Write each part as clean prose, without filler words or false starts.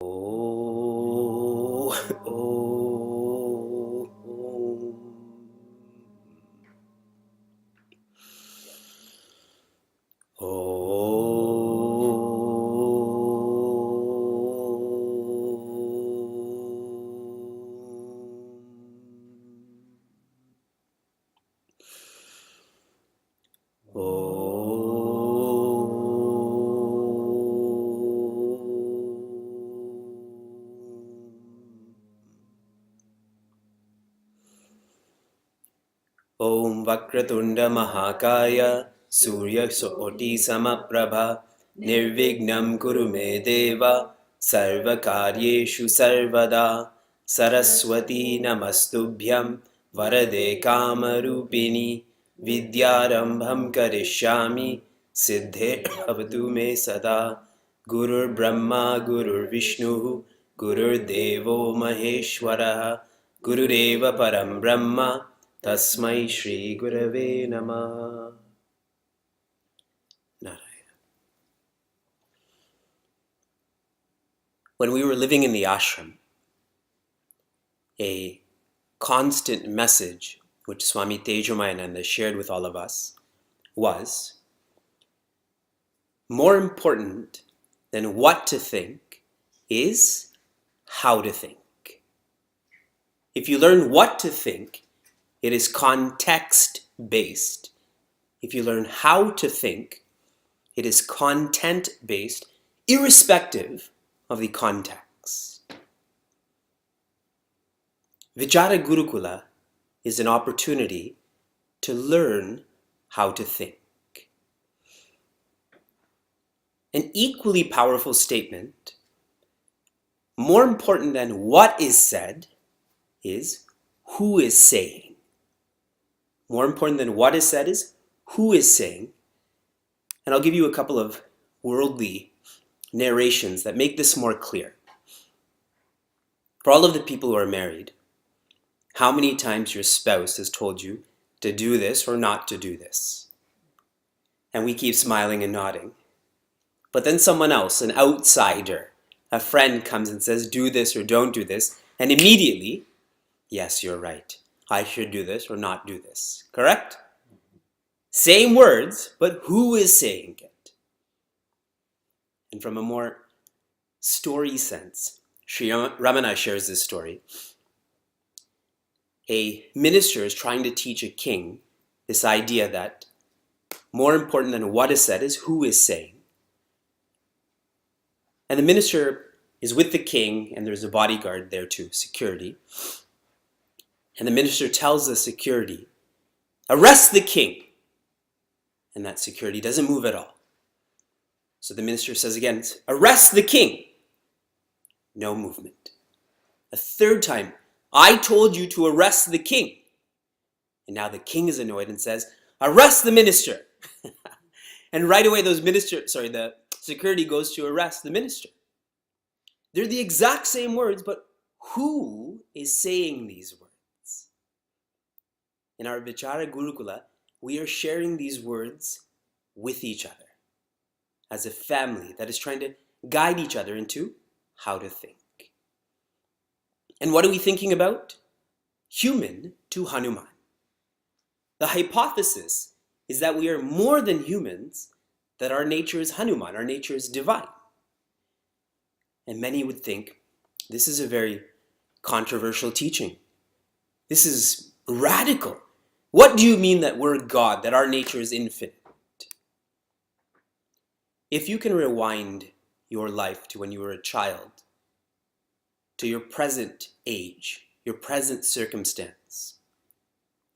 Oh, oh, Om Vakratunda Mahakaya Surya Soti Samaprabha Nirvignam Kuru Me Deva Sarva Karyeshu Sarvada Saraswati Namastubhyam Varade Kamarupini Vidyarambham Karishyami Siddhe Bhavatu Me Sada Gurur Brahma Gurur Vishnu Gurur Devo Maheshwara Gurureva Param Brahma Tasmai Shri Gurave Namah. Narayana. When we were living in the ashram, a constant message which Swami Tejomayananda shared with all of us was, more important than what to think is how to think. If you learn what to think, it is context-based. If you learn how to think, it is content-based, irrespective of the context. Vichara Gurukula is an opportunity to learn how to think. An equally powerful statement, more important than what is said, is who is saying. More important than what is said is who is saying. And I'll give you a couple of worldly narrations that make this more clear. For all of the people who are married, how many times your spouse has told you to do this or not to do this? And we keep smiling and nodding. But then someone else, an outsider, a friend comes and says, do this or don't do this. And immediately, yes, you're right. I should do this or not do this. Correct? Same words, but who is saying it? And from a more story sense, Sri Ramana shares this story. A minister is trying to teach a king this idea that more important than what is said is who is saying. And the minister is with the king, and there's a bodyguard there too, security. And the minister tells the security, arrest the king. And that security doesn't move at all. So the minister says again, arrest the king. No movement. A third time, I told you to arrest the king. And now the king is annoyed and says, arrest the minister. And right away the security goes to arrest the minister. They're the exact same words, but who is saying these words? In our Vichara Gurukula, we are sharing these words with each other as a family that is trying to guide each other into how to think. And what are we thinking about? Human to Hanuman. The hypothesis is that we are more than humans, that our nature is Hanuman, our nature is divine. And many would think, this is a very controversial teaching. This is radical. What do you mean that we're God, that our nature is infinite? If you can rewind your life to when you were a child, to your present age, your present circumstance,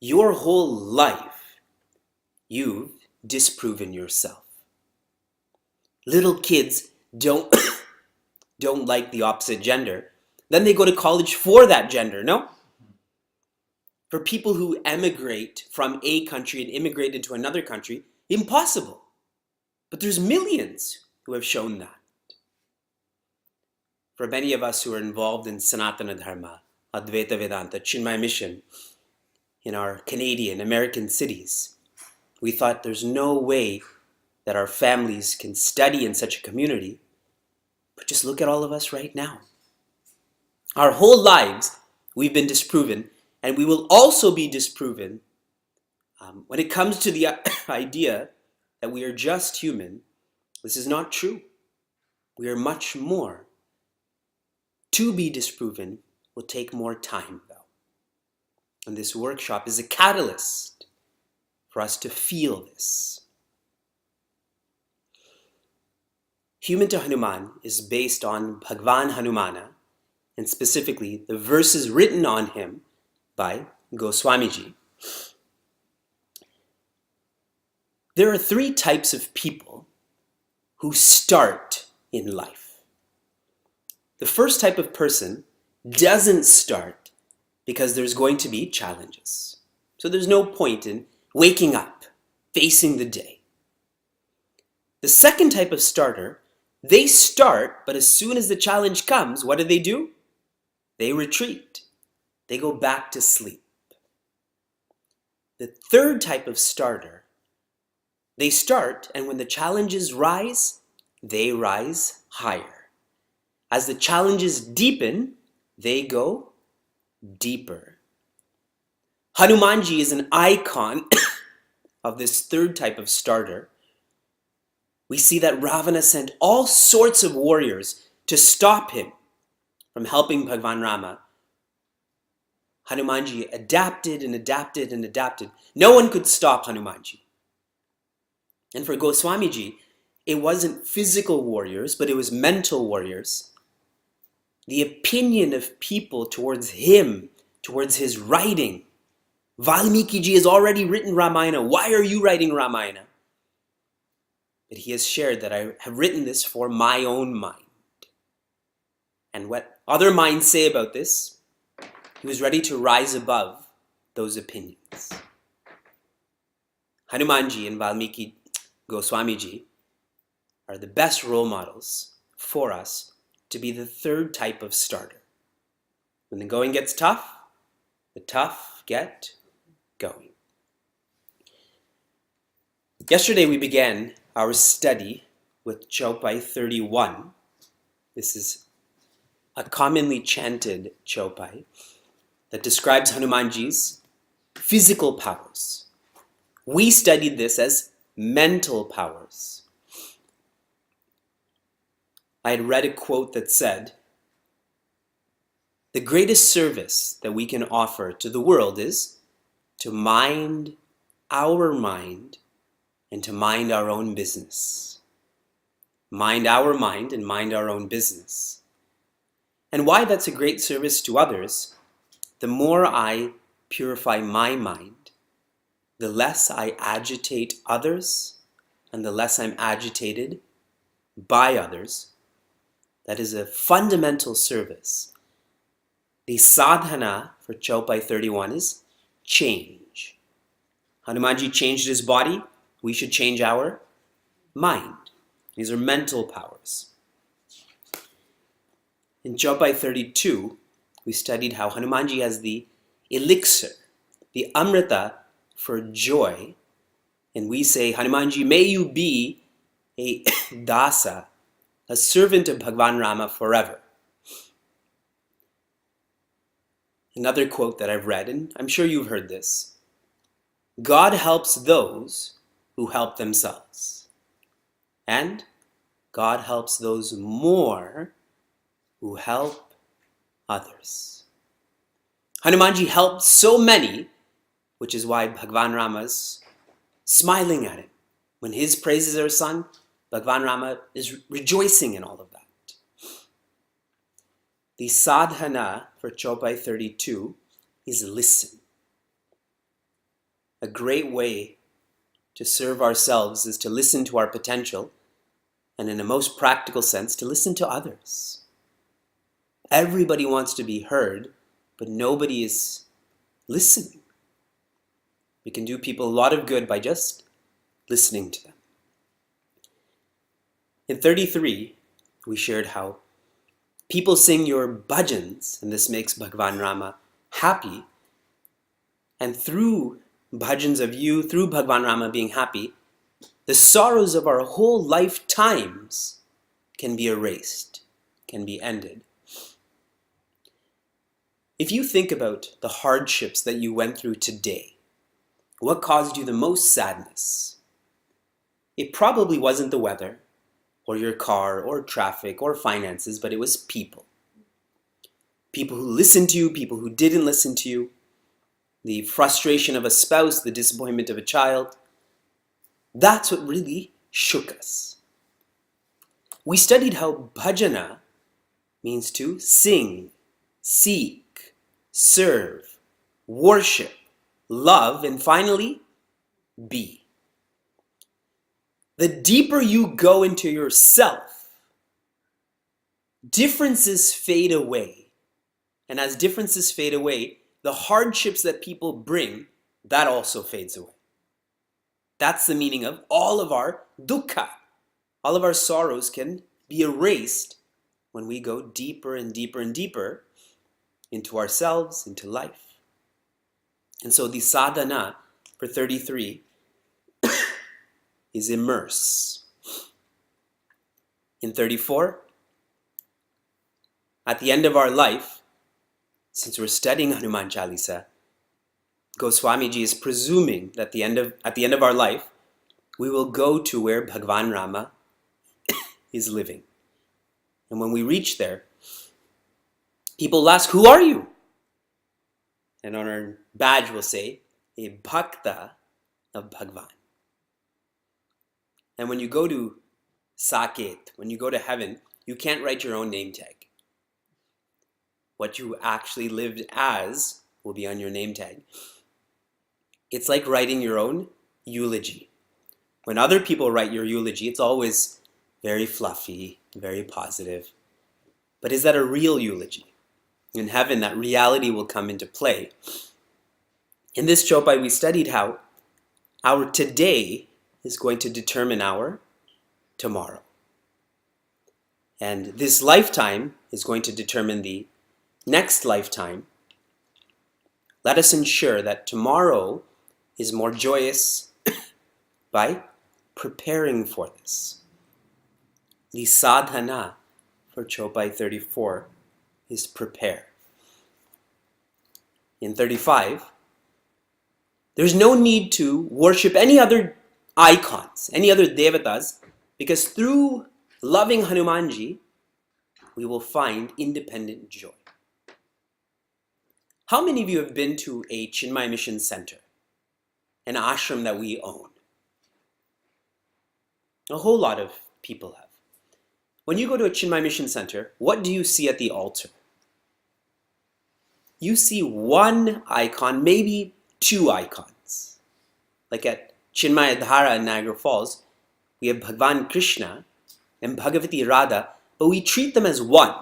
your whole life, you've disproven yourself. Little kids don't like the opposite gender. Then they go to college for that gender, no? For people who emigrate from a country and immigrate into another country, impossible. But there's millions who have shown that. For many of us who are involved in Sanatana Dharma, Advaita Vedanta, Chinmaya Mission, in our Canadian, American cities, we thought there's no way that our families can study in such a community, But just look at all of us right now. Our whole lives, we've been disproven, and we will also be disproven when it comes to the idea that we are just human. This is not true. We are much more. To be disproven will take more time, though. And this workshop is a catalyst for us to feel this. Human to Hanuman is based on Bhagwan Hanumana, and specifically the verses written on him by Goswamiji. There are three types of people who start in life. The first type of person doesn't start because there's going to be challenges. So there's no point in waking up, facing the day. The second type of starter, they start, but as soon as the challenge comes, what do? They retreat. They go back to sleep. The third type of starter, they start, and when the challenges rise, they rise higher. As the challenges deepen, they go deeper. Hanumanji is an icon of this third type of starter. We see that Ravana sent all sorts of warriors to stop him from helping Bhagwan Rama. Hanumanji adapted and adapted and adapted. No one could stop Hanumanji. And for Goswamiji, it wasn't physical warriors, but it was mental warriors. The opinion of people towards him, towards his writing. Valmiki has already written Ramayana. Why are you writing Ramayana? But he has shared that I have written this for my own mind. And what other minds say about this, he was ready to rise above those opinions. Hanumanji and Valmiki Goswamiji are the best role models for us to be the third type of starter. When the going gets tough, the tough get going. Yesterday we began our study with Chaupai 31. This is a commonly chanted Chaupai that describes Hanumanji's physical powers. We studied this as mental powers. I had read a quote that said, "The greatest service that we can offer to the world is to mind our mind and to mind our own business." Mind our mind and mind our own business. And why that's a great service to others, the more I purify my mind, the less I agitate others, and the less I'm agitated by others. That is a fundamental service. The sadhana for Chaupai 31 is change. Hanumanji changed his body. We should change our mind. These are mental powers. In Chaupai 32, we studied how Hanumanji has the elixir, the amrita for joy. And we say, Hanumanji, may you be a dasa, a servant of Bhagwan Rama forever. Another quote that I've read, and I'm sure you've heard this: God helps those who help themselves. And God helps those more who help others. Hanumanji helped so many, which is why Bhagwan Rama's smiling at him. When his praises are sung, Bhagwan Rama is rejoicing in all of that. The sadhana for Chaupai 32 is listen. A great way to serve ourselves is to listen to our potential, and in a most practical sense, to listen to others. Everybody wants to be heard, but nobody is listening. We can do people a lot of good by just listening to them. In 33, we shared how people sing your bhajans, and this makes Bhagwan Rama happy. And through bhajans of you, through Bhagwan Rama being happy, the sorrows of our whole lifetimes can be erased. can be ended. If you think about the hardships that you went through today, what caused you the most sadness? It probably wasn't the weather, or your car, or traffic, or finances, but it was people. People who listened to you, people who didn't listen to you, the frustration of a spouse, the disappointment of a child. That's what really shook us. We studied how bhajana means to sing, seek, serve, worship, love, and finally, be. The deeper you go into yourself, differences fade away. And as differences fade away, the hardships that people bring, that also fades away. That's the meaning of all of our dukkha. All of our sorrows can be erased when we go deeper and deeper and deeper into ourselves, into life. And so the sadhana for 33 is immerse. In 34, at the end of our life, since we're studying Hanuman Chalisa, Goswamiji is presuming that at the end of our life, we will go to where Bhagwan Rama is living. And when we reach there, people will ask, who are you? And on our badge we'll say, a bhakta of Bhagwan. And when you go to Saket, when you go to heaven, you can't write your own name tag. What you actually lived as will be on your name tag. It's like writing your own eulogy. When other people write your eulogy, it's always very fluffy, very positive. But is that a real eulogy? In heaven, that reality will come into play. In this chopai, we studied how our today is going to determine our tomorrow. And this lifetime is going to determine the next lifetime. Let us ensure that tomorrow is more joyous by preparing for this. The sadhana for chopai 34 is prepare. In 35, there's no need to worship any other icons, any other devatas, because through loving Hanumanji, we will find independent joy. How many of you have been to a Chinmaya Mission Center, an ashram that we own? A whole lot of people have. When you go to a Chinmaya Mission Center, what do you see at the altar? You see one icon, maybe two icons. Like at Chinmaya Dhara in Niagara Falls, we have Bhagwan Krishna and Bhagavati Radha, but we treat them as one,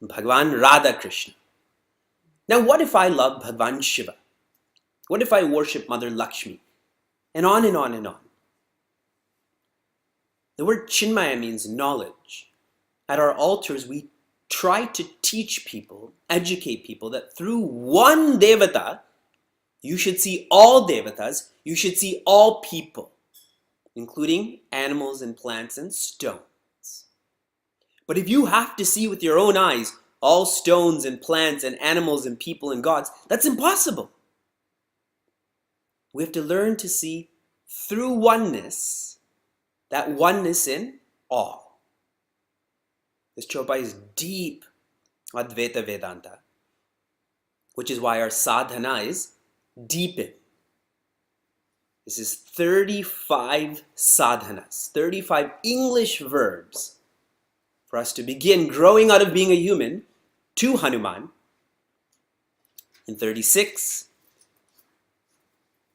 Bhagwan Radha Krishna. Now what if I love Bhagwan Shiva? What if I worship Mother Lakshmi? And on and on and on. The word Chinmaya means knowledge. At our altars, we try to teach people, educate people that through one devata, you should see all devatas, you should see all people, including animals and plants and stones. But if you have to see with your own eyes all stones and plants and animals and people and gods, that's impossible. We have to learn to see through oneness, that oneness in all. This chopai is deep Advaita Vedanta, which is why our sadhana is deepen. This is 35 sadhanas, 35 English verbs for us to begin growing out of being a human to Hanuman. In 36,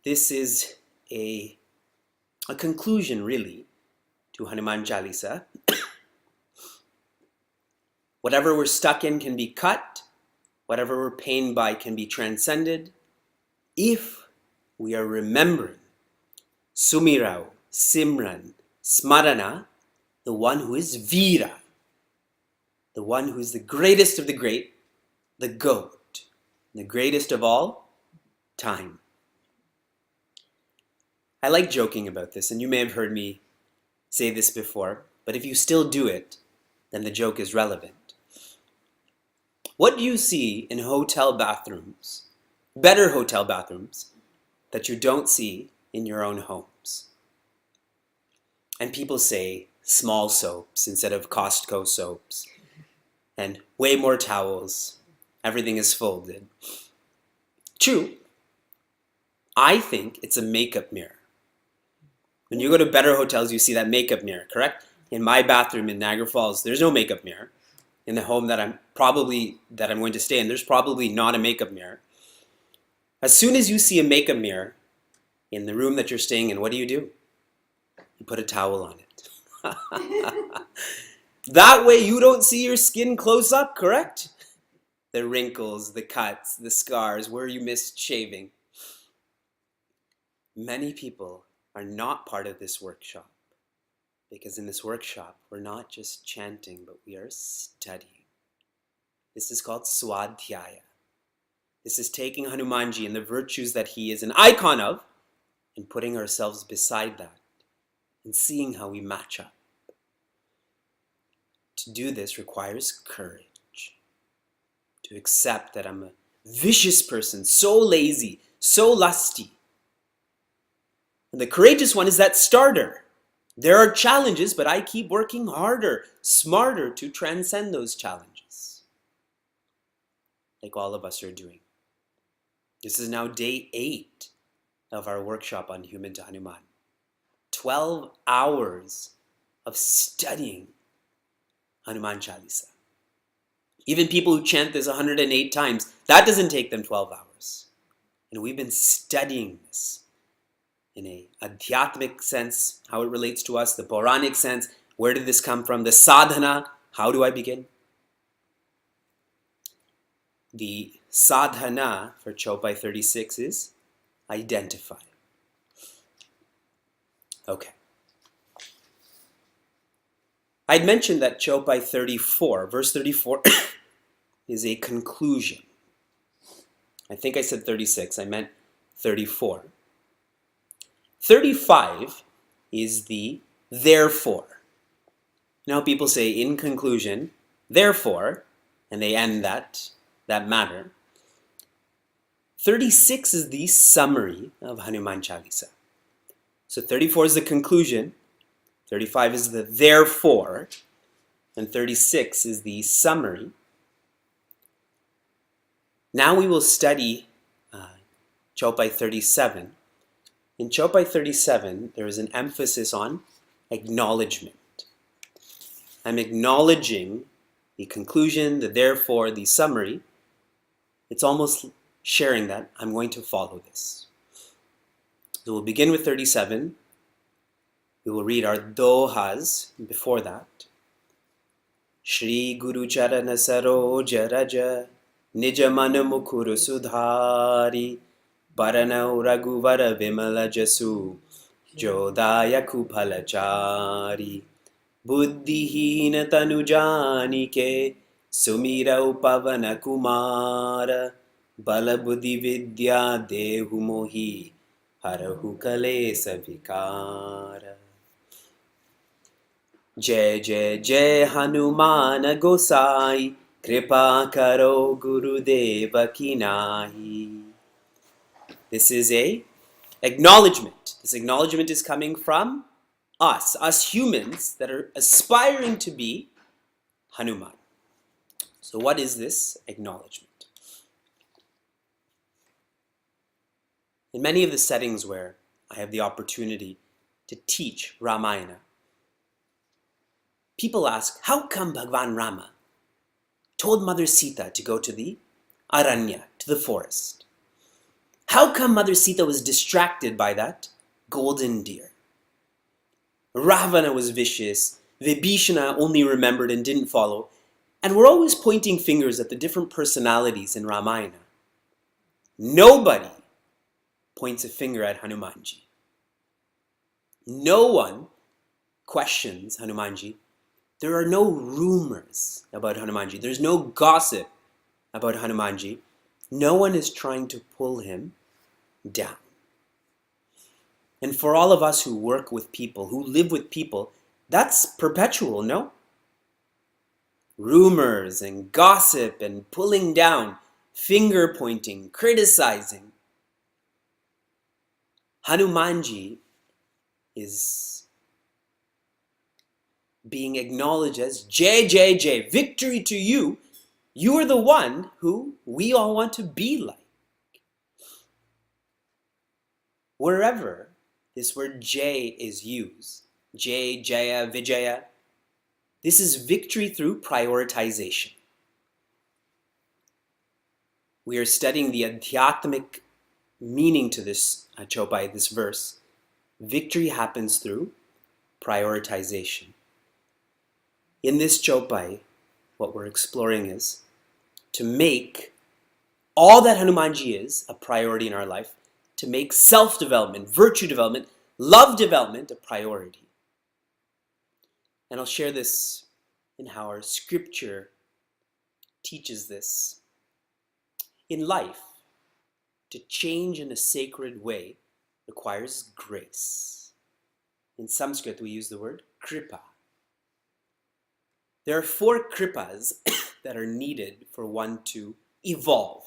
this is a conclusion really to Hanuman Chalisa. Whatever we're stuck in can be cut. Whatever we're pained by can be transcended. If we are remembering Sumirao, Simran, Smarana, the one who is Veera, the one who is the greatest of the great, the goat, the greatest of all time. I like joking about this, and you may have heard me say this before, but if you still do it, then the joke is relevant. What do you see in hotel bathrooms, better hotel bathrooms, that you don't see in your own homes? And people say small soaps instead of Costco soaps, and way more towels. Everything is folded. True. I think it's a makeup mirror. When you go to better hotels, you see that makeup mirror, correct? In my bathroom in Niagara Falls, there's no makeup mirror. In the home that I'm going to stay in, there's probably not a makeup mirror. As soon as you see a makeup mirror in the room that you're staying in, what do? You put a towel on it. That way you don't see your skin close up, correct? The wrinkles, the cuts, the scars, where you missed shaving. Many people are not part of this workshop, because in this workshop, we're not just chanting, but we are studying. This is called Swadhyaya. This is taking Hanumanji and the virtues that he is an icon of and putting ourselves beside that and seeing how we match up. To do this requires courage. To accept that I'm a vicious person, so lazy, so lusty. And the courageous one is that starter. There are challenges, but I keep working harder, smarter to transcend those challenges. Like all of us are doing. This is now day 8 of our workshop on Human to Hanuman. 12 hours of studying Hanuman Chalisa. Even people who chant this 108 times, that doesn't take them 12 hours. And we've been studying this in a adhyatmic sense, how it relates to us, the Puranic sense, where did this come from, the sadhana, how do I begin? The sadhana for Chaupai 36 is identify. Okay. I'd mentioned that Chaupai 34, verse 34, is a conclusion. I think I said 36, I meant 34. 35 is the therefore. Now people say in conclusion, therefore, and they end that matter. 36 is the summary of Hanuman Chalisa. So 34 is the conclusion, 35 is the therefore, and 36 is the summary. Now we will study Chaupai 37. In Chaupai 37, there is an emphasis on acknowledgement. I'm acknowledging the conclusion, the therefore, the summary. It's almost sharing that I'm going to follow this. So we'll begin with 37. We will read our dohas before that. Shri Guru Charana Saroja Raja Nijamana Mukuru Sudhari Baranau Raghuvara Vimala Jasu Jodaya Kupalachari Buddhihina Tanujanike Sumira Upavana Kumara Bala Buddhi Vidya Dehu Mohi Harahu Kalesa Vikara. Jai Jai Jai Hanumana Gosai Kripa Karo Gurudeva Kinahi. This is a acknowledgement. This acknowledgement is coming from us humans that are aspiring to be Hanuman. So what is this acknowledgement? In many of the settings where I have the opportunity to teach Ramayana, people ask, how come Bhagwan Rama told Mother Sita to go to the Aranya, to the forest? How come Mother Sita was distracted by that golden deer? Ravana was vicious, Vibhishana only remembered and didn't follow, and we're always pointing fingers at the different personalities in Ramayana. Nobody points a finger at Hanumanji. No one questions Hanumanji. There are no rumors about Hanumanji. There's no gossip about Hanumanji. No one is trying to pull him down. And for all of us who work with people, who live with people, that's perpetual, no? rumors and gossip and pulling down, finger pointing, criticizing. Hanumanji is being acknowledged as Jai Jai Jai, victory to you. You are the one who we all want to be like. Wherever this word Jai is used, Jai, Jaya, Vijaya, this is victory through prioritization. We are studying the adhyatmic meaning to this chopai, this verse. Victory happens through prioritization. In this chopai, what we're exploring is to make all that Hanumanji is a priority in our life, to make self-development, virtue development, love development a priority. And I'll share this in how our scripture teaches this. In life, to change in a sacred way requires grace. In Sanskrit, we use the word kripa. There are 4 kripas that are needed for one to evolve.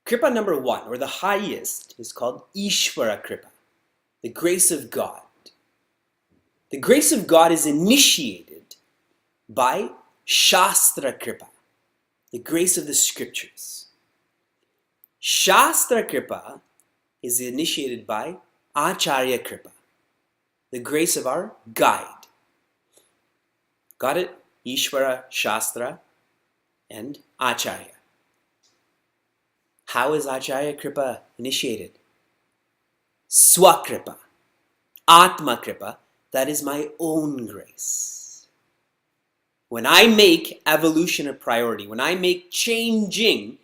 Kripa number 1, or the highest, is called Ishvara Kripa, the grace of God. The grace of God is initiated by Shastra Kripa, the grace of the scriptures. Shastra Kripa is initiated by Acharya Kripa, the grace of our guide. Got it? Ishvara, Shastra, and Acharya. How is Acharya Kripa initiated? Swakripa, Atma Kripa, that is my own grace. When I make evolution a priority, when I make changing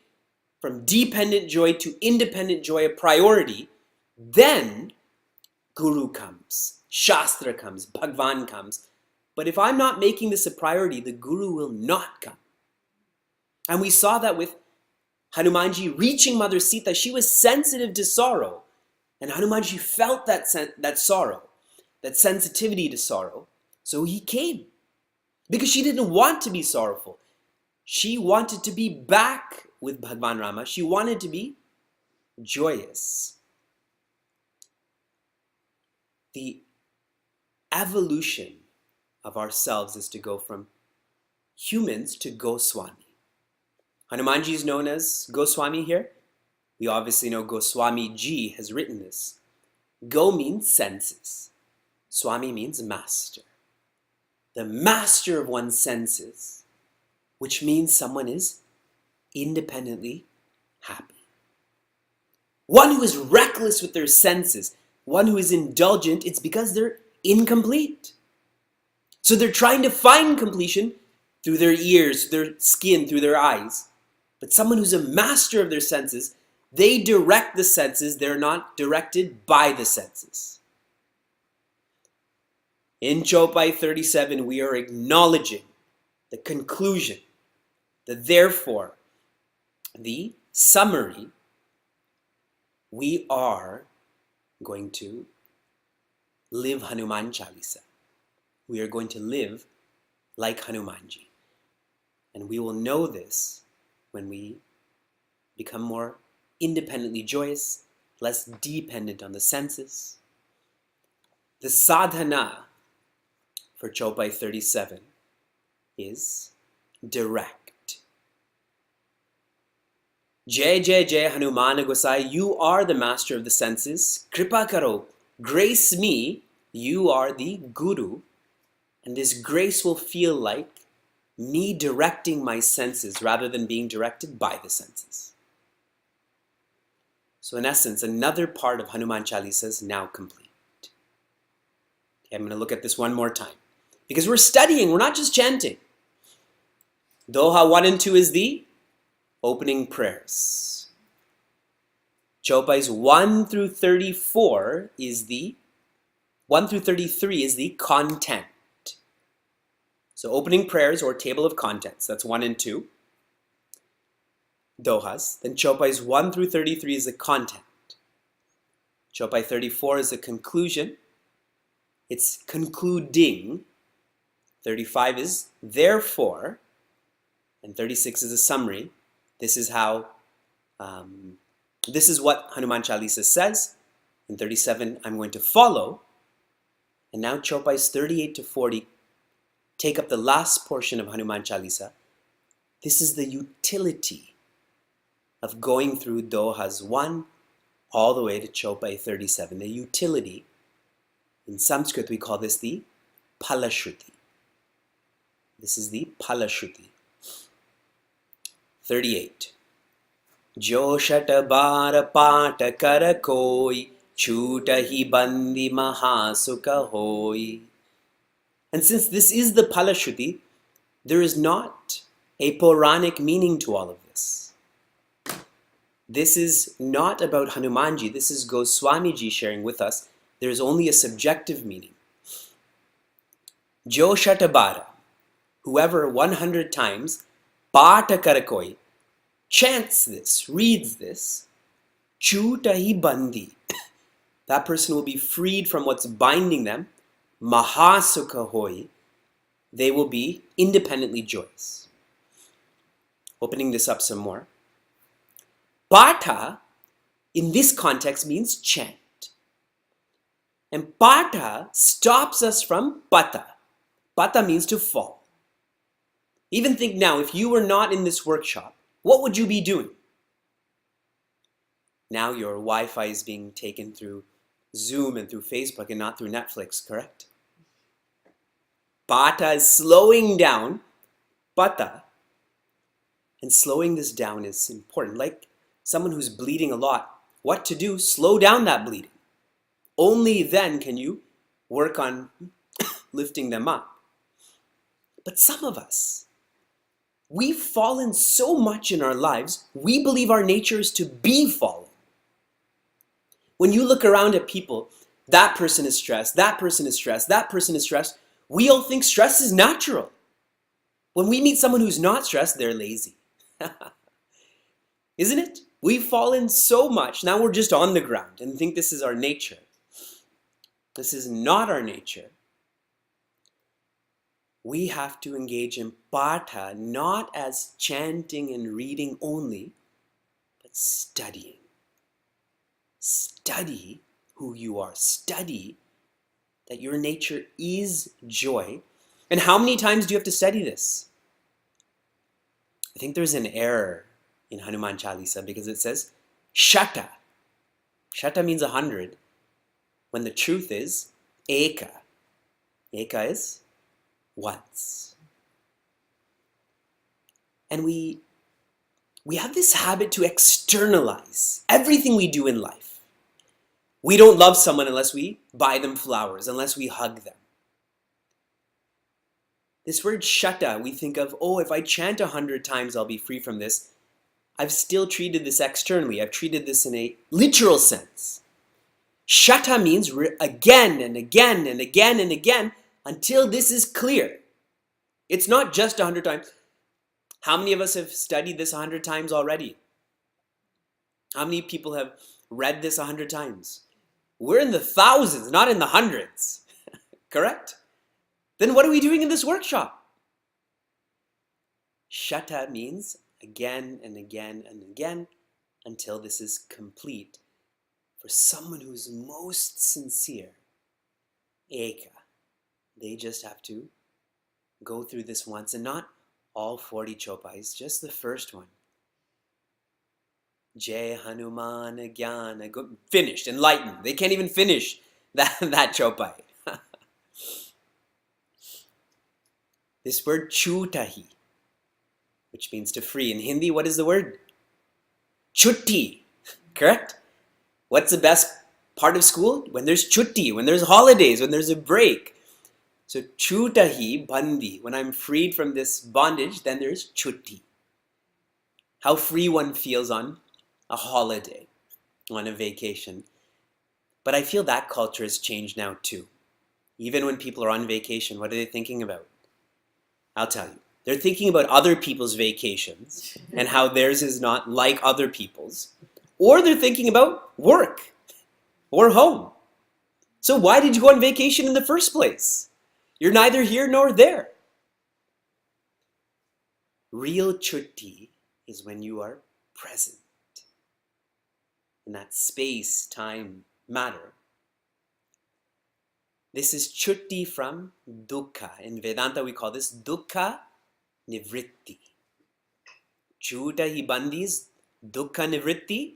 from dependent joy to independent joy a priority, then Guru comes, Shastra comes, Bhagwan comes. But if I'm not making this a priority, the Guru will not come. And we saw that with Hanumanji reaching Mother Sita. She was sensitive to sorrow. And Hanumanji felt that sorrow, that sensitivity to sorrow. So he came. Because she didn't want to be sorrowful. She wanted to be back with Bhagwan Rama. She wanted to be joyous. The evolution of ourselves is to go from humans to Goswami. Hanumanji is known as Goswami here. We obviously know Goswami Ji has written this. Go means senses. Swami means master. The master of one's senses, which means someone is independently happy. One who is reckless with their senses, one who is indulgent, it's because they're incomplete. So they're trying to find completion through their ears, through their skin, through their eyes. But someone who's a master of their senses, they direct the senses, they're not directed by the senses. In Chopai 37, we are acknowledging the conclusion, the therefore, the summary. We are going to live Hanuman Chalisa. We are going to live like Hanumanji. And we will know this when we become more independently joyous, less dependent on the senses. The sadhana for Chopai 37 is direct. Jai Jai Jai Hanuman Gosai, you are the master of the senses. Kripa karo, grace me, you are the guru. And this grace will feel like me directing my senses rather than being directed by the senses. So in essence, another part of Hanuman Chalisa is now complete. Okay, I'm going to look at this one more time. Because we're studying, we're not just chanting. Doha 1 and 2 is the opening prayers. Chopais 1 through 34 is the 1 through 33 is the content. So opening prayers or table of contents, that's 1 and 2. Dohas. Then Chopais 1 through 33 is the content. Chopai 34 is the conclusion. It's concluding 35 is therefore, and 36 is a summary. This is how, this is what Hanuman Chalisa says. In 37, I'm going to follow. And now Chopais 38 to 40 take up the last portion of Hanuman Chalisa. This is the utility of going through Dohas 1 all the way to Chopai 37. The utility, in Sanskrit we call this the Palashruti. This is the Palashruti. 38. Jo shata bara pata kara koi, chuta hi bandi mahasukha hoi. And since this is the Palashruti, there is not a Puranic meaning to all of this. This is not about Hanumanji. This is Goswamiji sharing with us. There is only a subjective meaning. Jo shatabara, whoever 100 times, pata karakoi, chants this, reads this, chuta hi bandi, that person will be freed from what's binding them, mahasukha hoi, they will be independently joyous. Opening this up some more. Pata, in this context, means chant. And pata stops us from pata. Pata means to fall. Even think now, if you were not in this workshop, what would you be doing? Now your Wi-Fi is being taken through Zoom and through Facebook and not through Netflix, correct? Pata is slowing down, pata. And slowing this down is important. Like someone who's bleeding a lot, what to do? Slow down that bleeding. Only then can you work on lifting them up. But some of us, we've fallen so much in our lives, we believe our nature is to be fallen. When you look around at people, that person is stressed, that person is stressed, that person is stressed, we all think stress is natural. When we meet someone who's not stressed, they're lazy. Isn't it? We've fallen so much, now we're just on the ground and think this is our nature. This is not our nature. We have to engage in pata not as chanting and reading only, but studying. Study who you are. Study that your nature is joy. And how many times do you have to study this? I think there's an error in Hanuman Chalisa because it says shata. Shata means 100, when the truth is eka. Eka is once. And we have this habit to externalize everything we do in life. We don't love someone unless we buy them flowers, unless we hug them. This word shata, we think of, oh, if I chant 100 times, I'll be free from this. I've still treated this externally. I've treated this in a literal sense. Shata means again and again and again and again until this is clear. It's not just 100 times. How many of us have studied this 100 times already? How many people have read this 100 times? We're in the thousands, not in the hundreds. Correct? Then what are we doing in this workshop? Shata means again and again and again until this is complete. For someone who's most sincere, eka, they just have to go through this once, and not all 40 chopais, just the first one. Jai Hanuman Jnana, finished, enlightened. They can't even finish that chopai. This word chutahi, which means to free. In Hindi, what is the word? Chutti, correct? What's the best part of school? When there's chutti, when there's holidays, when there's a break. So chutahi bandi, when I'm freed from this bondage, then there's chutti. How free one feels on a holiday, on a vacation. But I feel that culture has changed now too. Even when people are on vacation, what are they thinking about? I'll tell you. They're thinking about other people's vacations and how theirs is not like other people's. Or they're thinking about work or home. So why did you go on vacation in the first place? You're neither here nor there. Real chutti is when you are present in that space, time, matter. This is chutti from dukkha. In Vedanta, we call this dukkha nivritti. Chuta hi bandis, dukkha nivritti,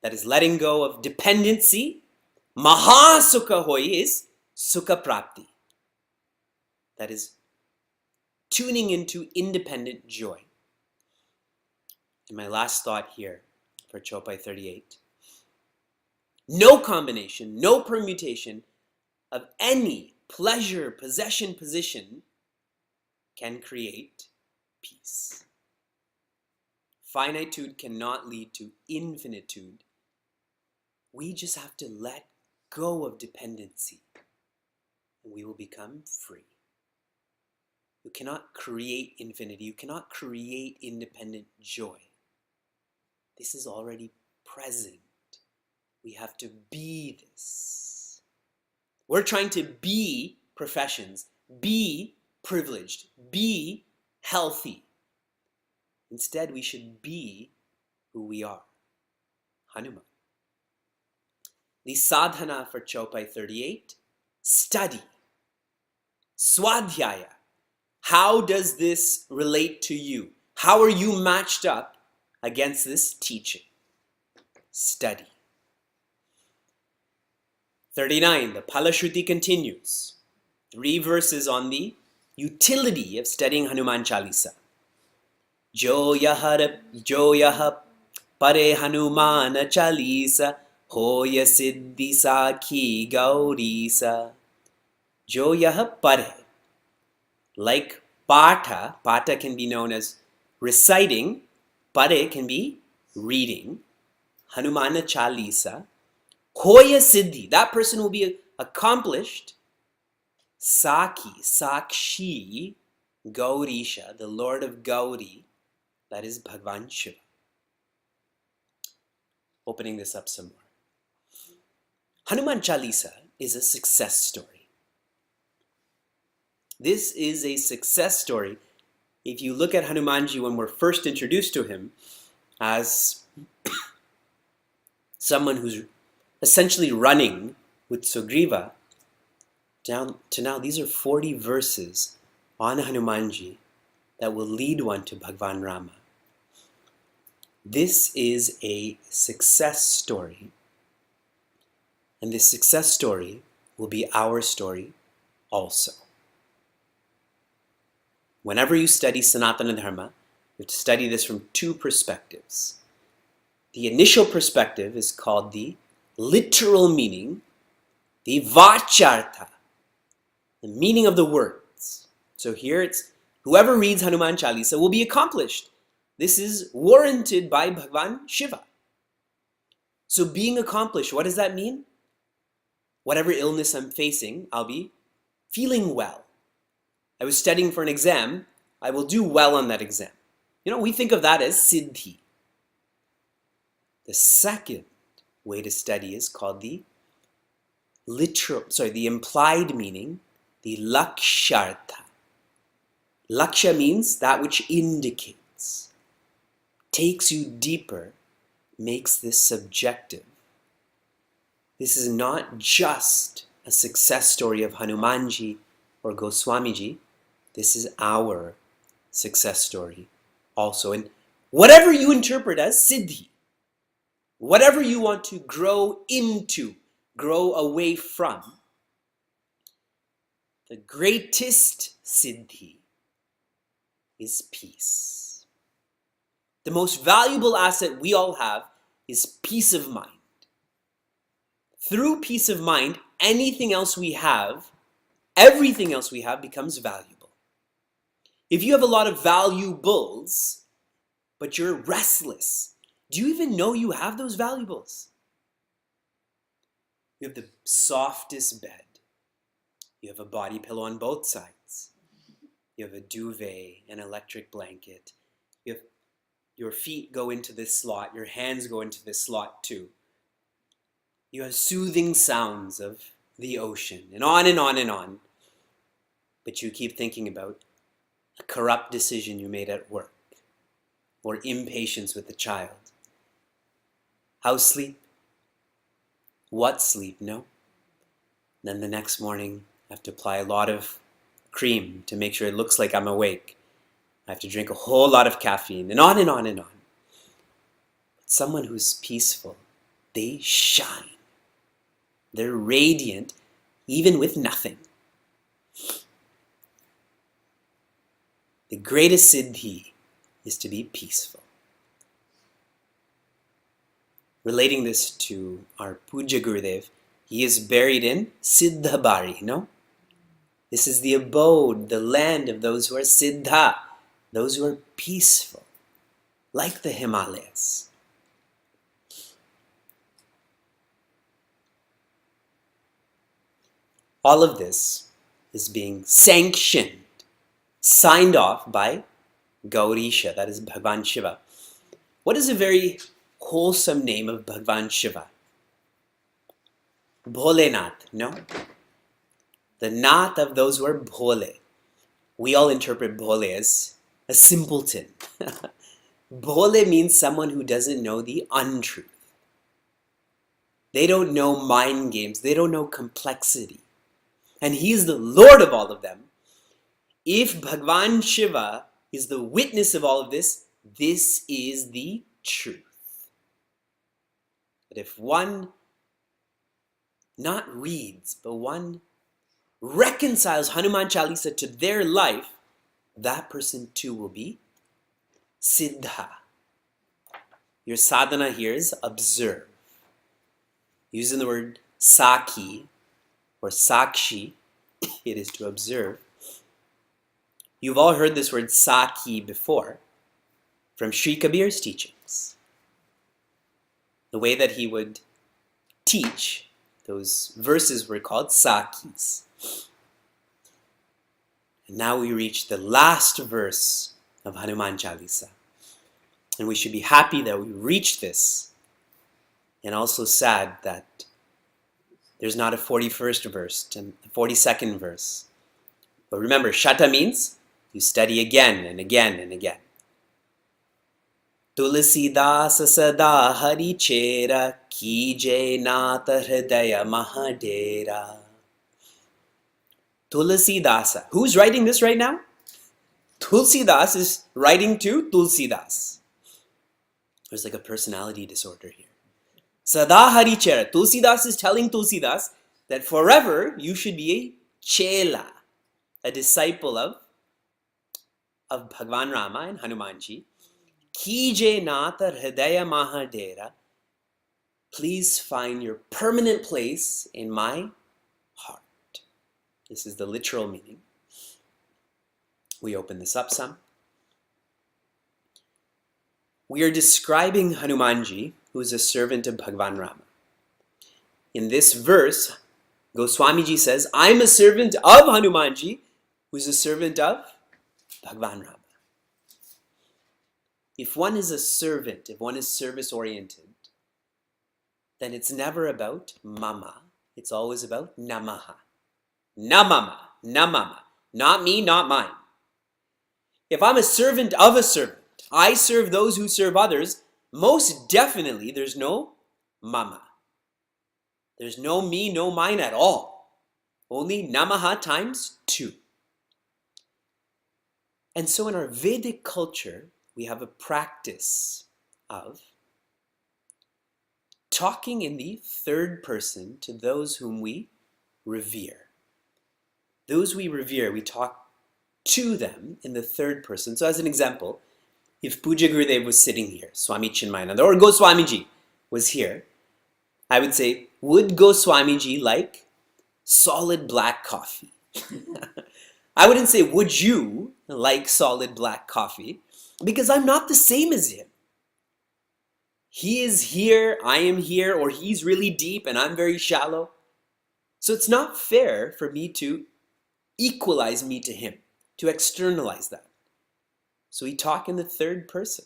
that is letting go of dependency. Maha sukha hoi is sukha prapti, that is tuning into independent joy. And my last thought here for Chopai 38. No combination, no permutation of any pleasure, possession, position can create peace. Finitude cannot lead to infinitude. We just have to let go of dependency and we will become free. You cannot create infinity. You cannot create independent joy. This is already present. We have to be this. We're trying to be professions, be privileged, be healthy. Instead, we should be who we are. Hanuman. The sadhana for Chopai 38, study. Swadhyaya. How does this relate to you? How are you matched up against this teaching? Study. 39, the Palashruti continues. 3 verses on the utility of studying Hanuman Chalisa. Jo yaha pare Hanuman Chalisa hoya siddhi sakhi gaurisa. Jo yaha pare. Like pata can be known as reciting, pare can be reading. Hanumana Chalisa, hoya siddhi, that person will be accomplished. Sakshi, Gaurisha, the Lord of Gauri, that is Bhagwan Shiva. Opening this up some more. Hanuman Chalisa is a success story. This is a success story. If you look at Hanumanji when we're first introduced to him as someone who's essentially running with Sugriva, down to now, these are 40 verses on Hanumanji that will lead one to Bhagwan Rama. This is a success story. And this success story will be our story also. Whenever you study Sanatana Dharma, you have to study this from 2 perspectives. The initial perspective is called the literal meaning, the vachartha, the meaning of the words. So here it's, whoever reads Hanuman Chalisa will be accomplished. This is warranted by Bhagwan Shiva. So being accomplished, what does that mean? Whatever illness I'm facing, I'll be feeling well. I was studying for an exam, I will do well on that exam. We think of that as siddhi. The second way to study is called the implied meaning, the lakshartha. Laksha means that which indicates, takes you deeper, makes this subjective. This is not just a success story of Hanumanji or Goswamiji. This is our success story also. And whatever you interpret as siddhi, whatever you want to grow into, grow away from, the greatest siddhi is peace. The most valuable asset we all have is peace of mind. Through peace of mind, everything else we have becomes valuable. If you have a lot of valuables, but you're restless, do you even know you have those valuables? You have the softest bed. You have a body pillow on both sides. You have a duvet, an electric blanket. Your feet go into this slot. Your hands go into this slot too. You have soothing sounds of the ocean, and on and on and on. But you keep thinking about a corrupt decision you made at work, or impatience with the child. How sleep? What sleep? No. Then the next morning, I have to apply a lot of cream to make sure it looks like I'm awake. I have to drink a whole lot of caffeine, and on and on and on. But someone who's peaceful, they shine. They're radiant, even with nothing. The greatest siddhi is to be peaceful. Relating this to our Puja Gurudev, he is buried in Siddhabari, no? This is the abode, the land of those who are siddha, those who are peaceful, like the Himalayas. All of this is being sanctioned, signed off by Gaurisha, that is Bhagavan Shiva. What is a very wholesome name of Bhagavan Shiva? Bholenath, no? The Nath of those who are Bhole. We all interpret Bhole as a simpleton. Bhole means someone who doesn't know the untruth. They don't know mind games. They don't know complexity. And he's the Lord of all of them. If Bhagavan Shiva is the witness of all of this, this is the truth. But if one not reads, but one reconciles Hanuman Chalisa to their life, that person too will be siddha. Your sadhana here is observe. Using the word saki or sakshi, it is to observe. You've all heard this word saki before from Sri Kabir's teachings. The way that he would teach, those verses were called sakis. And now we reach the last verse of Hanuman Chalisa. And we should be happy that we reached this, and also sad that there's not a 41st verse and a 42nd verse. But remember, shata means you study again and again and again. Tulsi dasa sada hari chera kije nata hridaya mahadera. Tulsi dasa. Who's writing this right now? Tulsi Das is writing to Tulsi Das. There's like a personality disorder here. Sada hari chera. Tulsi Das is telling Tulsi Das that forever you should be a chela, a disciple of Bhagavan Rama and Hanumanji. Kije nata hridaya mahadera. Please find your permanent place in my heart. This is the literal meaning. We open this up some. We are describing Hanumanji, who is a servant of Bhagavan Rama. In this verse, Goswamiji says, I'm a servant of Hanumanji, who is a servant of Bhagavan Rama. If one is a servant, if one is service-oriented, then it's never about mama. It's always about namaha. Namama, namama. Not me, not mine. If I'm a servant of a servant, I serve those who serve others, most definitely there's no mama. There's no me, no mine at all. Only namaha times 2. And so in our Vedic culture, we have a practice of talking in the third person to those whom we revere. Those we revere, we talk to them in the third person. So as an example, if Puja Gurudev was sitting here, Swami Chinmayananda, or Goswamiji was here, I would say, would Goswamiji like solid black coffee? I wouldn't say, would you like solid black coffee? Because I'm not the same as him. He is here, I am here, or he's really deep and I'm very shallow. So it's not fair for me to equalize me to him, to externalize that. So we talk in the third person.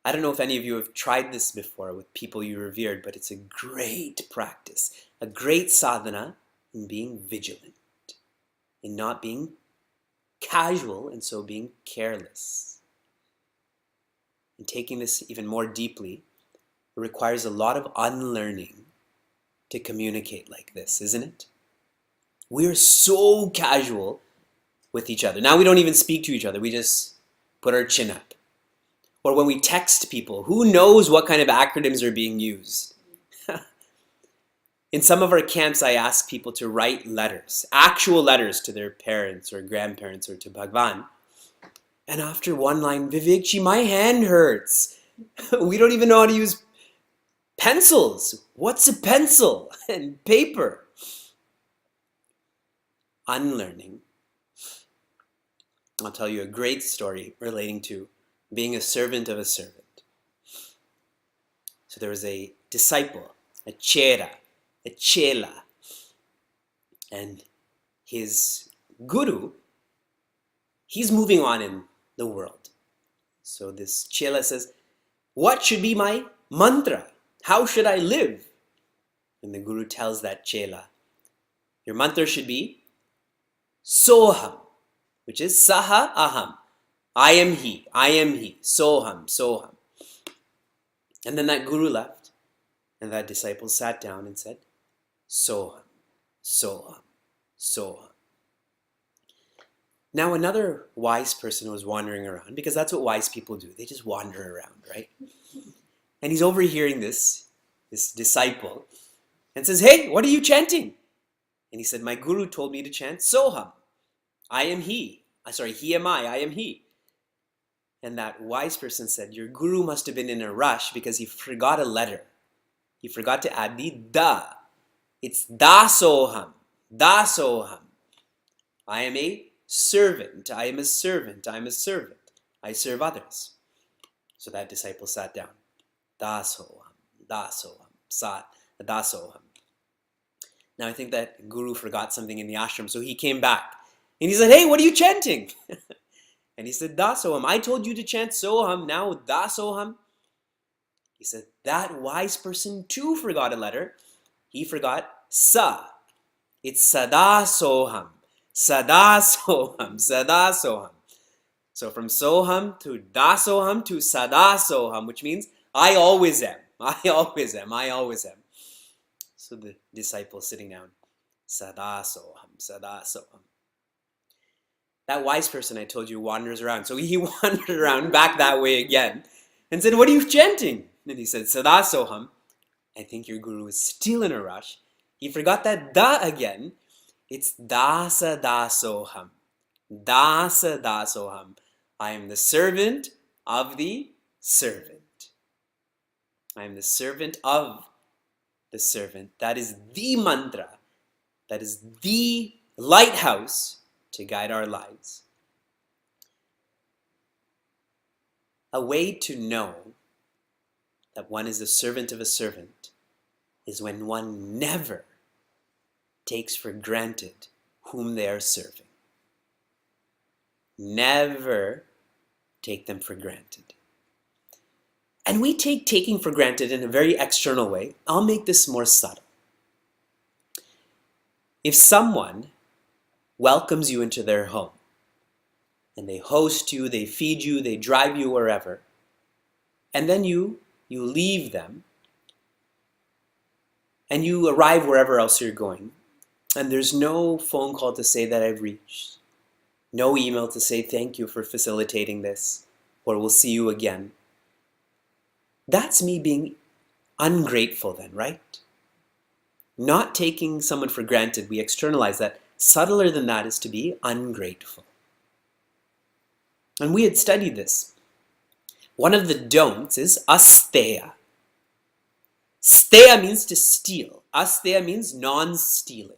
I don't know if any of you have tried this before with people you revered, but it's a great practice, a great sadhana in being vigilant, in not being casual and so being careless. And taking this even more deeply, it requires a lot of unlearning to communicate like this, isn't it? We are so casual with each other. Now we don't even speak to each other. We just put our chin up. Or when we text people, who knows what kind of acronyms are being used? In some of our camps, I ask people to write letters, actual letters to their parents or grandparents or to Bhagwan. And after one line, Vivekji, my hand hurts. We don't even know how to use pencils. What's a pencil? And paper. Unlearning. I'll tell you a great story relating to being a servant of a servant. So there was a disciple, a chela, and his guru, he's moving on in the world. So this chela says, what should be my mantra? How should I live? And the guru tells that chela, your mantra should be Soham, which is Saha Aham. I am he, Soham. And then that guru left, and that disciple sat down and said, Soham. Now another wise person was wandering around, because that's what wise people do. They just wander around, right? And he's overhearing this disciple, and says, hey, what are you chanting? And he said, my guru told me to chant Soham. I am he. He am I am he. And that wise person said, your guru must have been in a rush because he forgot a letter. He forgot to add the da. It's dasoham. I am a servant. I serve others. So that disciple sat down. Dasoham. Now I think that guru forgot something in the ashram, so he came back. And he said, hey, what are you chanting? And he said, dasoham. I told you to chant soham, now dasoham. He said, that wise person too forgot a letter. He forgot sa. It's sadasoham. Sadasoham. So from soham to dasoham to sadasoham, which means I always am. So the disciple sitting down, sadasoham. That wise person I told you wanders around. So he wandered around back that way again and said, what are you chanting? And he said, Sadasoham. I think your guru is still in a rush. He forgot that da again. It's Dasa dasoham. I am the servant of the servant. I am the servant of the servant. That is the mantra. That is the lighthouse to guide our lives. A way to know that one is a servant of a servant is when one never takes for granted whom they are serving. Never take them for granted. And we take taking for granted in a very external way. I'll make this more subtle. If someone welcomes you into their home, and they host you, they feed you, they drive you wherever, and then you leave them, and you arrive wherever else you're going, and there's no phone call to say that I've reached, no email to say thank you for facilitating this, or we'll see you again. That's me being ungrateful then, right? Not taking someone for granted, we externalize that. Subtler than that is to be ungrateful. And we had studied this. One of the don'ts is asteya. Steya means to steal. Asteya means non-stealing.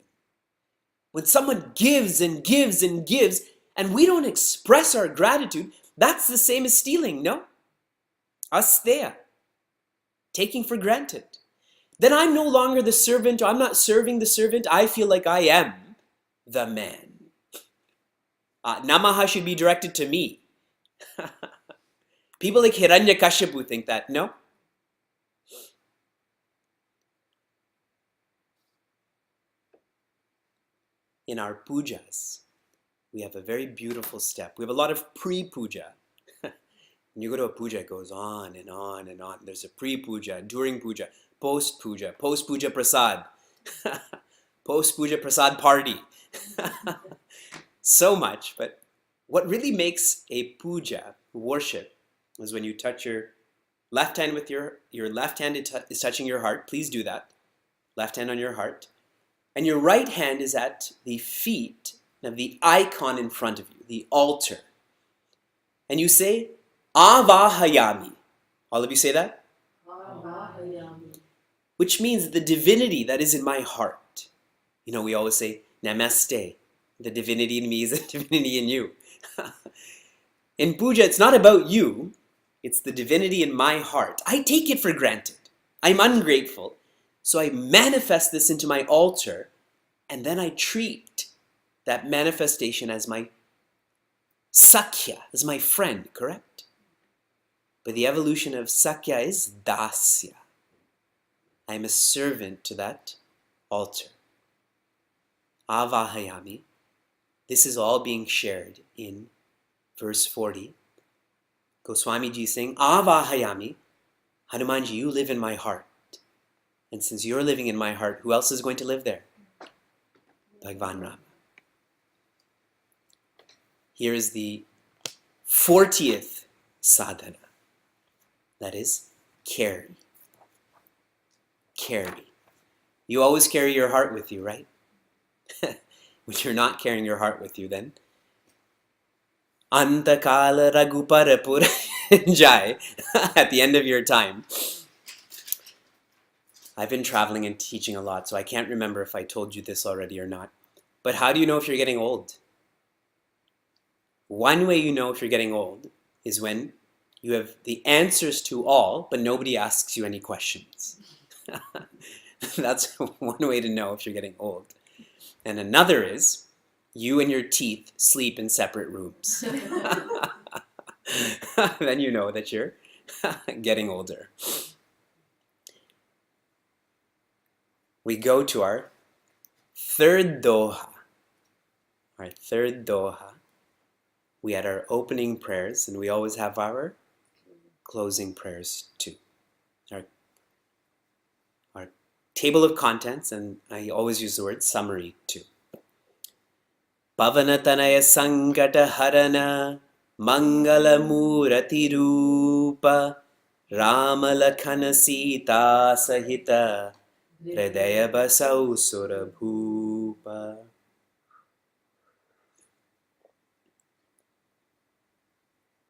When someone gives and gives and gives, and we don't express our gratitude, that's the same as stealing, no? Asteya. Taking for granted. Then I'm no longer the servant, or I'm not serving the servant, I feel like I am the man. Namaha should be directed to me. People like Hiranyakashipu think that. No. In our pujas, we have a very beautiful step. We have a lot of pre-puja. When you go to a puja, it goes on and on and on. There's a pre-puja, during puja, post-puja prasad, post-puja prasad party. So much, but what really makes a puja, worship, is when you touch your left hand with your left hand is touching your heart. Please do that. Left hand on your heart. And your right hand is at the feet of the icon in front of you, the altar. And you say, Avahayami. All of you say that? Avahayami. Which means the divinity that is in my heart. You know, we always say, Namaste. The divinity in me is the divinity in you. In puja, it's not about you. It's the divinity in my heart. I take it for granted. I'm ungrateful. So I manifest this into my altar, and then I treat that manifestation as my Sakhya, as my friend, correct? But the evolution of Sakhya is Dasya. I am a servant to that altar. Avahayami. This is all being shared in verse 40. Goswamiji is saying, Avahayami. Hanumanji, you live in my heart. And since you're living in my heart, who else is going to live there? Bhagwan Rama. Here is the 40th sadhana. That is, carry. Carry. You always carry your heart with you, right? When you're not carrying your heart with you, then Antakala Raghuparapura Jai, at the end of your time. I've been traveling and teaching a lot, so I can't remember if I told you this already or not. But how do you know if you're getting old? One way you know if you're getting old is when you have the answers to all, but nobody asks you any questions. That's one way to know if you're getting old. And another is you and your teeth sleep in separate rooms. Then you know that you're getting older. We go to our third doha. Our third doha. We had our opening prayers, and we always have our closing prayers too. Our table of contents, and I always use the word summary too. Pavanatanaya Sankata Harana Mangala Murati Rupa Ramalakhana Sita Sahita Hridaya Basau Surabhupa.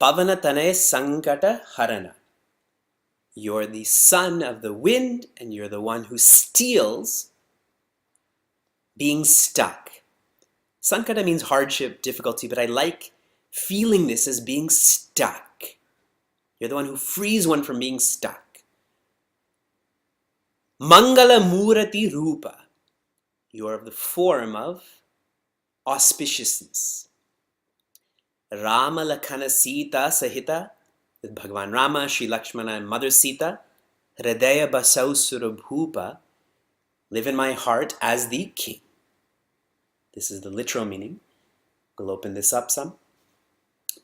Pavanatanaya Sankata Harana. You're the son of the wind, and you're the one who steals being stuck. Sankata means hardship, difficulty, but I like feeling this as being stuck. You're the one who frees one from being stuck. Mangala Murati Rupa. You are of the form of auspiciousness. Rama Lakhana Sita Sahita, with Bhagwan Rama, Sri Lakshmana, and Mother Sita. Hridaya Basau Surabhupa, live in my heart as the king. This is the literal meaning. We'll open this up some.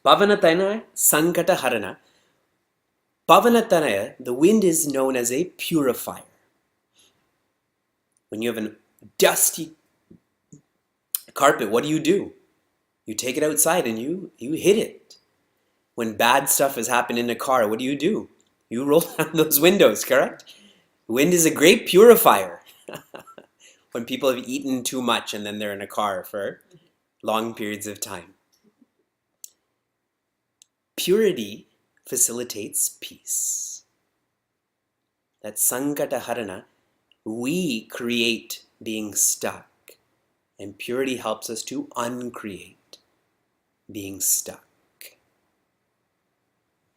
Pavanatanaya Sankata Harana. Pavanatanaya, the wind is known as a purifier. When you have a dusty carpet, what do? You take it outside and you hit it. When bad stuff has happened in a car, what do? You roll down those windows, correct? Wind is a great purifier. When people have eaten too much and then they're in a car for long periods of time. Purity facilitates peace. That Sankata Harana, we create being stuck, and purity helps us to uncreate being stuck.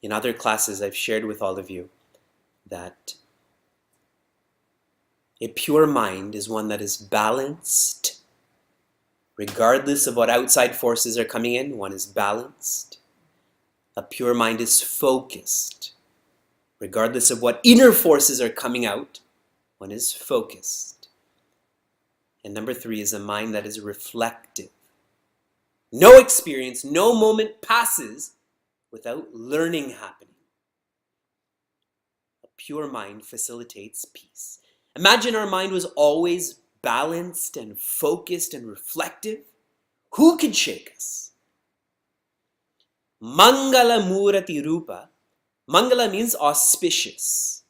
In other classes, I've shared with all of you that a pure mind is one that is balanced. Regardless of what outside forces are coming in, one is balanced. A pure mind is focused. Regardless of what inner forces are coming out, one is focused. And number 3 is a mind that is reflective. No experience, no moment passes without learning happening. A pure mind facilitates peace. Imagine our mind was always balanced and focused and reflective. Who could shake us? Mangala Murati Rupa. Mangala means auspicious.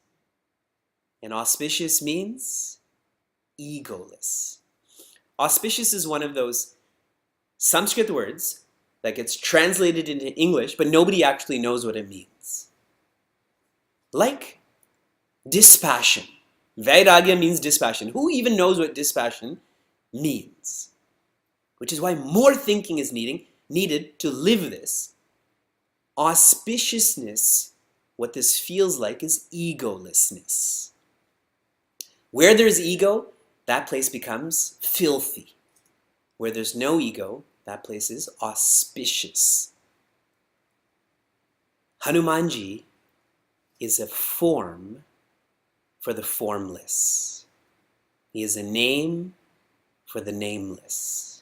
And auspicious means egoless. Auspicious is one of those Sanskrit words that gets translated into English, but nobody actually knows what it means. Like dispassion. Vairagya means dispassion. Who even knows what dispassion means? Which is why more thinking is needed to live this. Auspiciousness, what this feels like, is egolessness. Where there's ego, that place becomes filthy. Where there's no ego, that place is auspicious. Hanumanji is a form for the formless. He is a name for the nameless.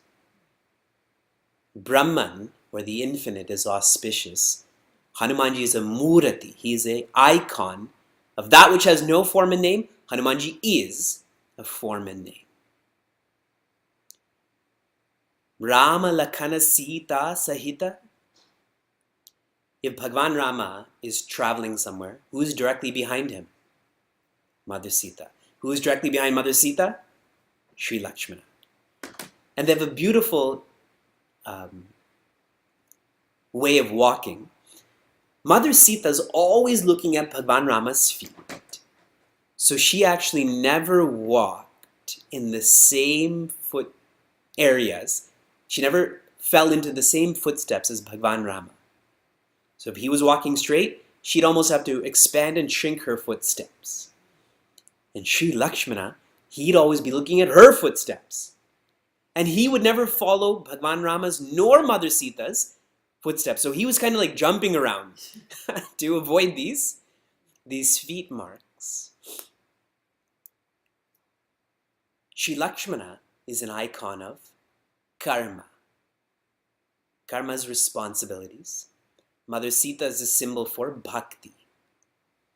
Brahman, or the infinite, is auspicious. Hanumanji is a murati. He is an icon of that which has no form and name. Hanumanji is a form and name. Rama Lakhana Sita Sahita. If Bhagwan Rama is traveling somewhere, who is directly behind him? Mother Sita. Who is directly behind Mother Sita? Sri Lakshmana. And they have a beautiful way of walking. Mother Sita is always looking at Bhagwan Rama's feet. So she actually never walked in the same foot areas. She never fell into the same footsteps as Bhagwan Rama. So if he was walking straight, she'd almost have to expand and shrink her footsteps. And Sri Lakshmana, he'd always be looking at her footsteps. And he would never follow Bhagwan Rama's nor Mother Sita's footsteps. So he was kind of like jumping around to avoid these feet marks. Sri Lakshmana is an icon of karma. Karma's responsibilities. Mother Sita is a symbol for bhakti,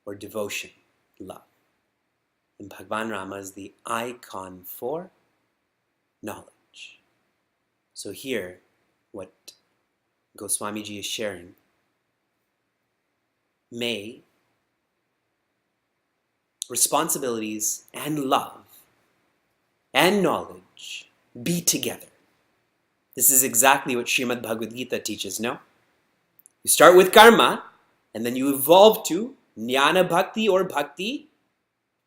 or devotion, love. And Bhagwan Rama is the icon for knowledge. So here, what Goswamiji is sharing, may responsibilities and love and knowledge be together. This is exactly what Srimad Bhagavad Gita teaches, no? You start with karma, and then you evolve to jnana bhakti or bhakti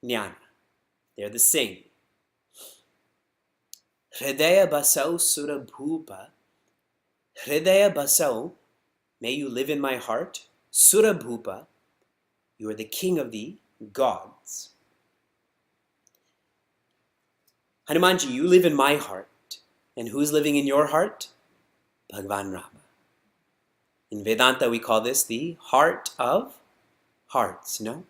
jnana. They're the same. Hridaya basau sura bhupa. Hridaya basau, may you live in my heart. Sura bhupa, you are the king of the gods. Hanumanji, you live in my heart. And who's living in your heart? Bhagwan Rama. In Vedanta, we call this the heart of hearts, no?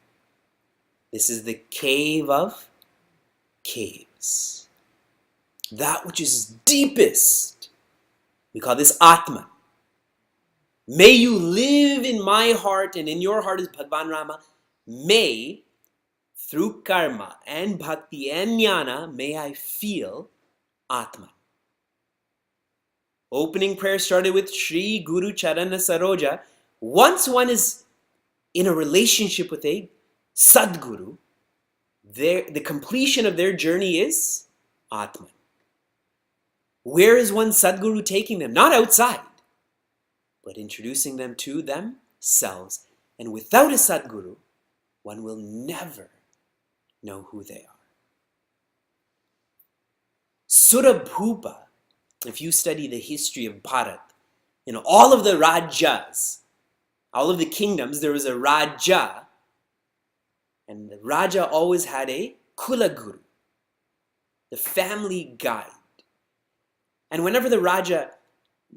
This is the cave of caves. That which is deepest. We call this Atman. May you live in my heart, and in your heart is Bhagwan Rama. May, through karma and bhakti and jnana, may I feel Atman. Opening prayer started with Shri Guru Charana Saroja. Once one is in a relationship with a Sadguru, the completion of their journey is Atman. Where is one Sadguru taking them? Not outside, but introducing them to themselves. And without a Sadguru, one will never know who they are. Surabhupa, if you study the history of Bharat, in all of the Rajas, all of the kingdoms, there was a Raja, and the Raja always had a Kula Guru, the family guide. And whenever the Raja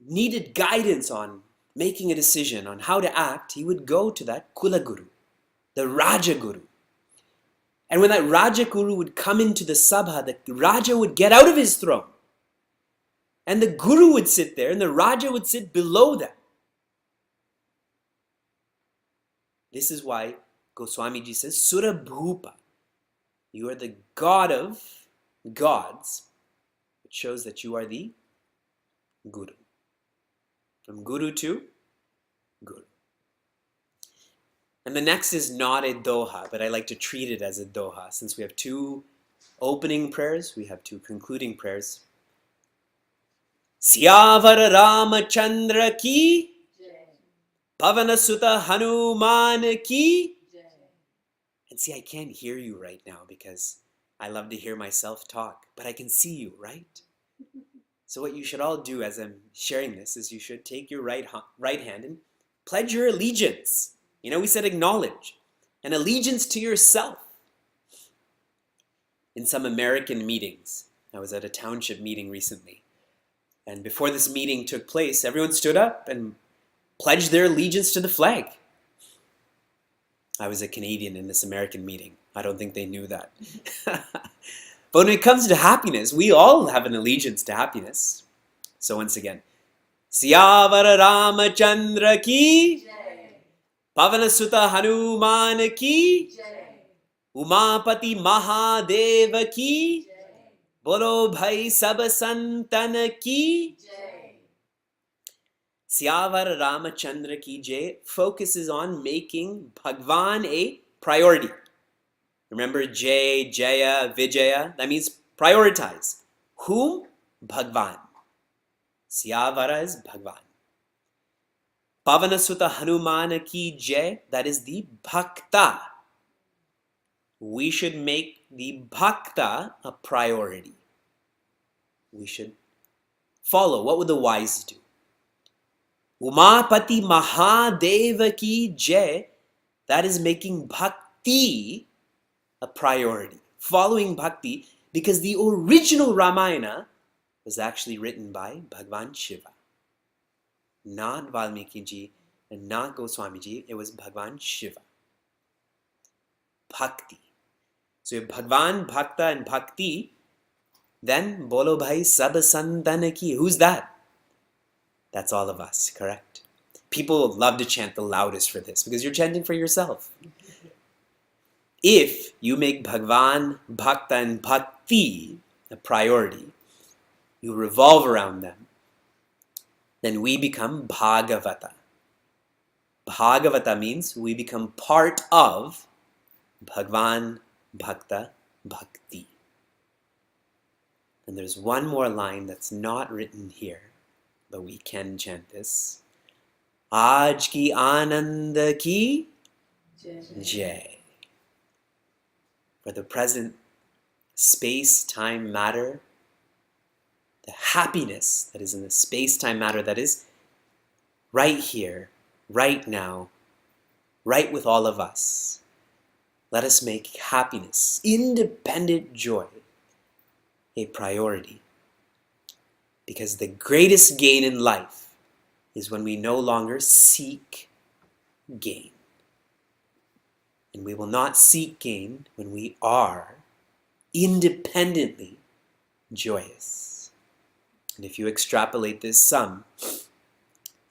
needed guidance on making a decision on how to act, he would go to that Kula Guru, the Raja Guru. And when that Raja Guru would come into the Sabha, the Raja would get out of his throne And the guru would sit there and the Raja would sit below them. This is why Goswamiji says, Surabhupa. You are the god of gods. It shows that you are the guru. From guru to guru. And the next is not a doha, but I like to treat it as a doha. Since we have 2 opening prayers, we have 2 concluding prayers. Siyavara Ramachandra ki, Pavana Sutta Hanuman ki. And see, I can't hear you right now because I love to hear myself talk, but I can see you, right? So what you should all do as I'm sharing this is you should take your right hand and pledge your allegiance. You know, we said acknowledge. An allegiance to yourself. In some American meetings, I was at a township meeting recently, and before this meeting took place, everyone stood up and pledged their allegiance to the flag. I was a Canadian in this American meeting. I don't think they knew that. But when it comes to happiness, we all have an allegiance to happiness. So once again, Siyavara Ramachandra ki, Pavana Sutta Hanuman ki, Umapati Mahadeva ki, Bolo Bhai Sab Santan ki. Siyavara Ramachandra ki jai focuses on making Bhagwan a priority. Remember Jay, Jaya, Vijaya? That means prioritize. Whom? Bhagwan. Siyavara is Bhagwan. Pavana Sutta Hanuman ki jai, that is the Bhakta. We should make the Bhakta a priority. We should follow. What would the wise do? Umapati Mahadeva ki jai, that is making Bhakti a priority. Following Bhakti, because the original Ramayana was actually written by Bhagwan Shiva. Not Valmiki ji and not Goswami ji, it was Bhagwan Shiva. Bhakti. So if Bhagwan, Bhakta and Bhakti, then Bolo Bhai Sab Santan ki. Who's that? That's all of us, correct? People love to chant the loudest for this because you're chanting for yourself. If you make Bhagwan, Bhakta and Bhakti a priority, you revolve around them, then we become Bhagavata. Bhagavata means we become part of Bhagwan, Bhakta, Bhakti. And there's one more line that's not written here, but we can chant this. Aaj ki Anand ki Jai. For the present space, time, matter, the happiness that is in the space, time, matter that is right here, right now, right with all of us. Let us make happiness, independent joy, a priority. Because the greatest gain in life is when we no longer seek gain. And we will not seek gain when we are independently joyous. And if you extrapolate this sum,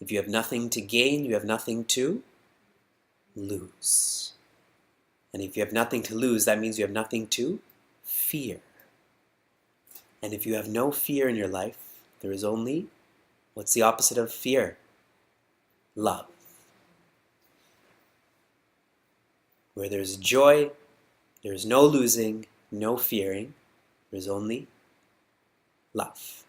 if you have nothing to gain, you have nothing to lose. And if you have nothing to lose, that means you have nothing to fear. And if you have no fear in your life, there is only, what's the opposite of fear? Love. Where there's joy, there's no losing, no fearing, there's only love.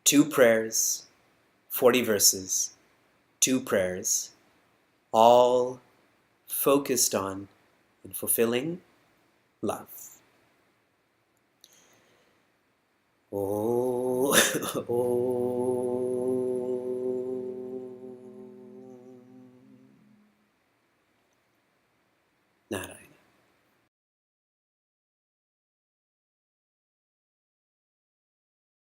2 prayers, 40 verses, 2 prayers, all focused on and fulfilling love. Oh, oh.